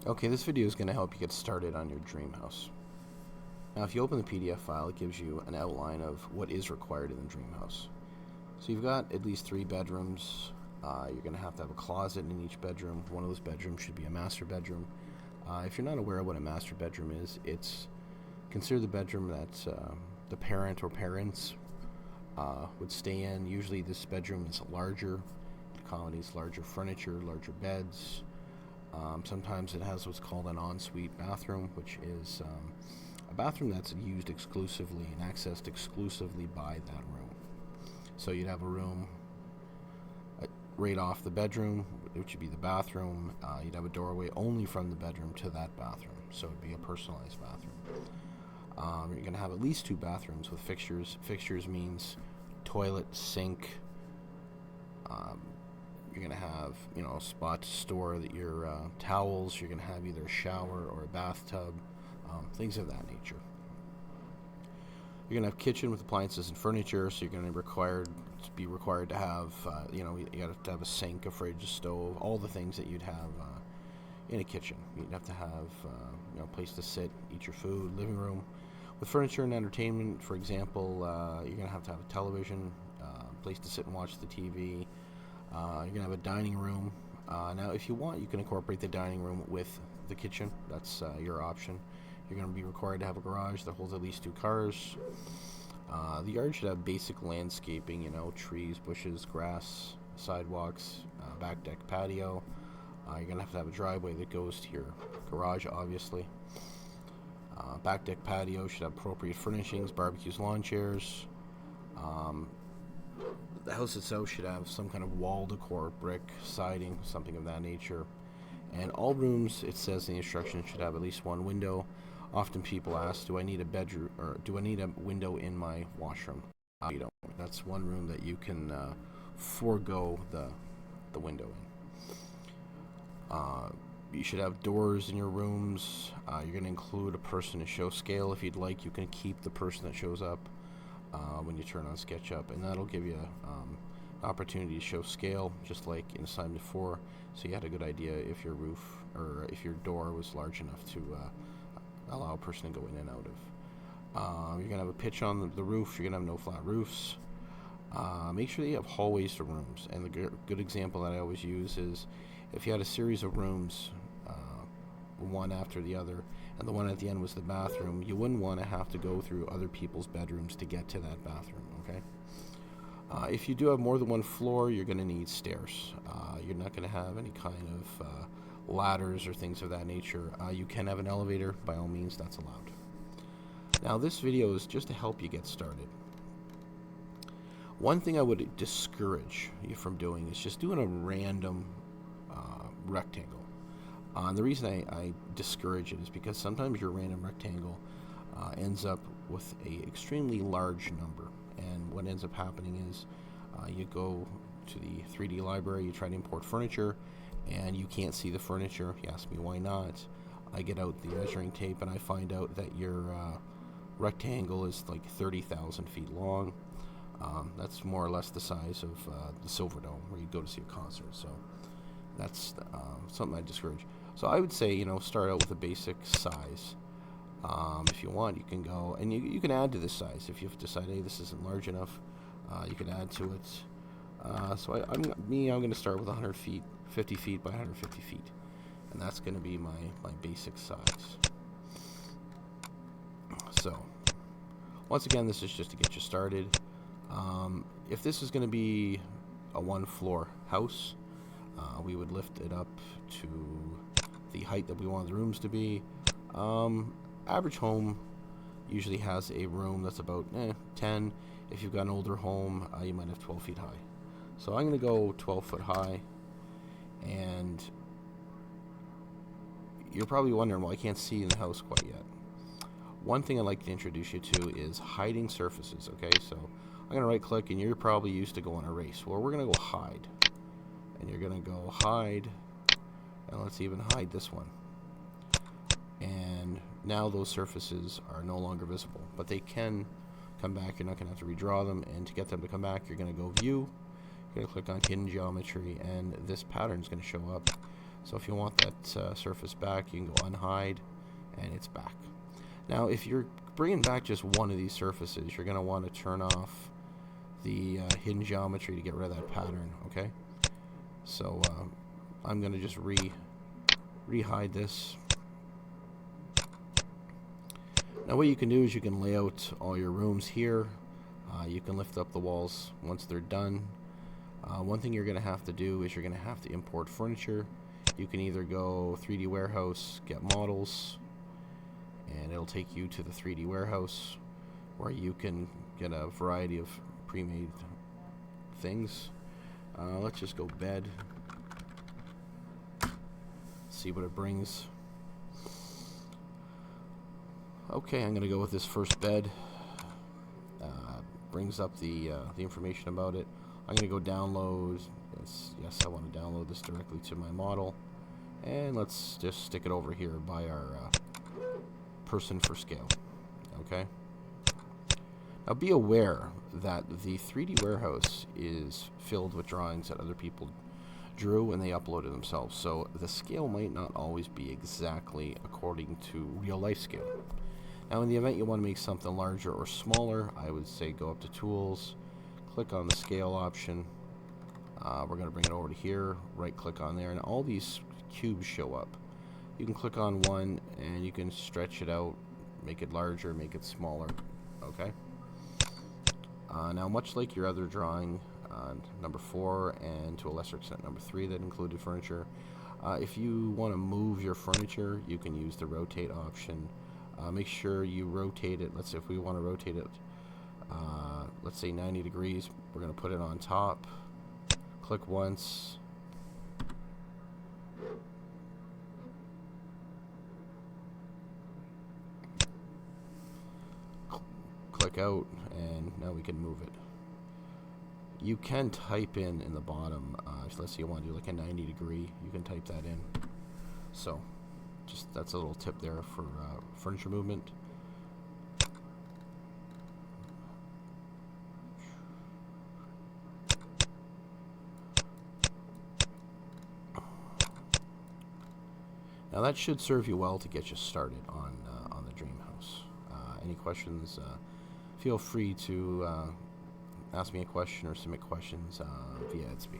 Okay, this video is going to help you get started on your dream house. Now, if you open the PDF file, it gives you an outline of what is required in the dream house. So you've got at least 3 bedrooms. You're going to have a closet in each bedroom. One of those bedrooms should be a master bedroom. If you're not aware of what a master bedroom is, it's considered the bedroom that the parent or parents would stay in. Usually this bedroom is larger. It accommodates larger furniture, larger beds. Sometimes it has what's called an ensuite bathroom, which is a bathroom that's used exclusively and accessed exclusively by that room. So you'd have a room right off the bedroom, which would be the bathroom. You'd have a doorway only from the bedroom to that bathroom, so it'd be a personalized bathroom. You're going to have at least 2 bathrooms with fixtures. Fixtures means toilet, sink. You're going to have, a spot to store your towels. You're going to have either a shower or a bathtub, things of that nature. You're going to have kitchen with appliances and furniture, so you're going to be required to have, you got to have a sink, a fridge, a stove, all the things that you'd have in a kitchen. You'd have to have, a place to sit, eat your food, living room. With furniture and entertainment, for example, you're going to have a television, place to sit and watch the TV. You're going to have a dining room. Now, if you want, you can incorporate the dining room with the kitchen. That's your option. You're going to be required to have a garage that holds at least 2 cars. The yard should have basic landscaping, trees, bushes, grass, sidewalks, back deck patio. You're going to have a driveway that goes to your garage, obviously. Back deck patio should have appropriate furnishings, barbecues, lawn chairs. The house itself should have some kind of wall decor, brick, siding, something of that nature. And all rooms, it says in the instructions, should have at least 1 window. Often people ask, do I need a bedroom, or do I need a window in my washroom? You don't. That's one room that you can forego the window in. You should have doors in your rooms. You're going to include a person to show scale. If you'd like, you can keep the person that shows up when you turn on SketchUp, and that'll give you an opportunity to show scale, just like in Assignment 4, so you had a good idea if your roof or if your door was large enough to allow a person to go in and out of. You're going to have a pitch on the roof. You're going to have no flat roofs. Make sure that you have hallways to rooms, and the good example that I always use is if you had a series of rooms, one after the other, and the one at the end was the bathroom, you wouldn't want to have to go through other people's bedrooms to get to that bathroom, okay? If you do have more than 1 floor, you're going to need stairs. You're not going to have any kind of ladders or things of that nature. You can have an elevator, by all means, that's allowed. Now, this video is just to help you get started. One thing I would discourage you from doing is just doing a random rectangle. And the reason I discourage it is because sometimes your random rectangle ends up with a extremely large number, and what ends up happening is you go to the 3D library, you try to import furniture, and you can't see the furniture. You ask me why not. I get out the measuring tape and I find out that your rectangle is like 30,000 feet long. That's more or less the size of the Silverdome, where you go to see a concert. So that's something I discourage. So I would say, start out with a basic size. If you want, you can go, and you can add to this size. If you've decided, hey, this isn't large enough, you can add to it. So I'm going to start with 100 feet, 50 feet by 150 feet. And that's going to be my basic size. So, once again, this is just to get you started. If this is going to be a 1-floor house, we would lift it up to the height that we want the rooms to be. Average home usually has a room that's about 10. If you've got an older home, you might have 12 feet high. So I'm going to go 12 foot high, and you're probably wondering, well, I can't see in the house quite yet. One thing I'd like to introduce you to is hiding surfaces, okay? So I'm going to right click, and you're probably used to going erase. Well, we're going to go hide. And you're going to go hide, and let's even hide this one. And now those surfaces are no longer visible, but they can come back. You're not going to have to redraw them, and to get them to come back, you're going to go View. You're going to click on Hidden Geometry, and this pattern is going to show up. So if you want that surface back, you can go unhide, and it's back. Now, if you're bringing back just one of these surfaces, you're going to want to turn off the hidden geometry to get rid of that pattern, okay? So I'm going to just re-hide this. Now what you can do is you can lay out all your rooms here. You can lift up the walls once they're done. One thing you're going to have to do is you're going to have to import furniture. You can either go 3D warehouse, get models, and it'll take you to the 3D warehouse where you can get a variety of pre-made things. Let's just go bed, see what it brings. Okay, I'm going to go with this first bed. Brings up the information about it. I'm going to go download. Yes, I want to download this directly to my model. And let's just stick it over here by our person for scale. Okay. Now be aware that the 3D warehouse is filled with drawings that other people drew and they uploaded themselves. So the scale might not always be exactly according to real life scale. Now in the event you want to make something larger or smaller, I would say go up to Tools, click on the Scale option. We're going to bring it over to here, right click on there, and all these cubes show up. You can click on one and you can stretch it out, make it larger, make it smaller. Okay. Now much like your other drawing, number 4 and to a lesser extent number 3 that included furniture, if you want to move your furniture, you can use the rotate option. Make sure you rotate it. Let's say if we want to rotate it, let's say 90 degrees, we're going to put it on top. Click once. Click out, and now we can move it. You can type in the bottom, let's say you want to do like a 90 degree, you can type that in. So just that's a little tip there for furniture movement. Now that should serve you well to get you started on the dream house. Any questions? Feel free to ask me a question or submit questions via Etsy.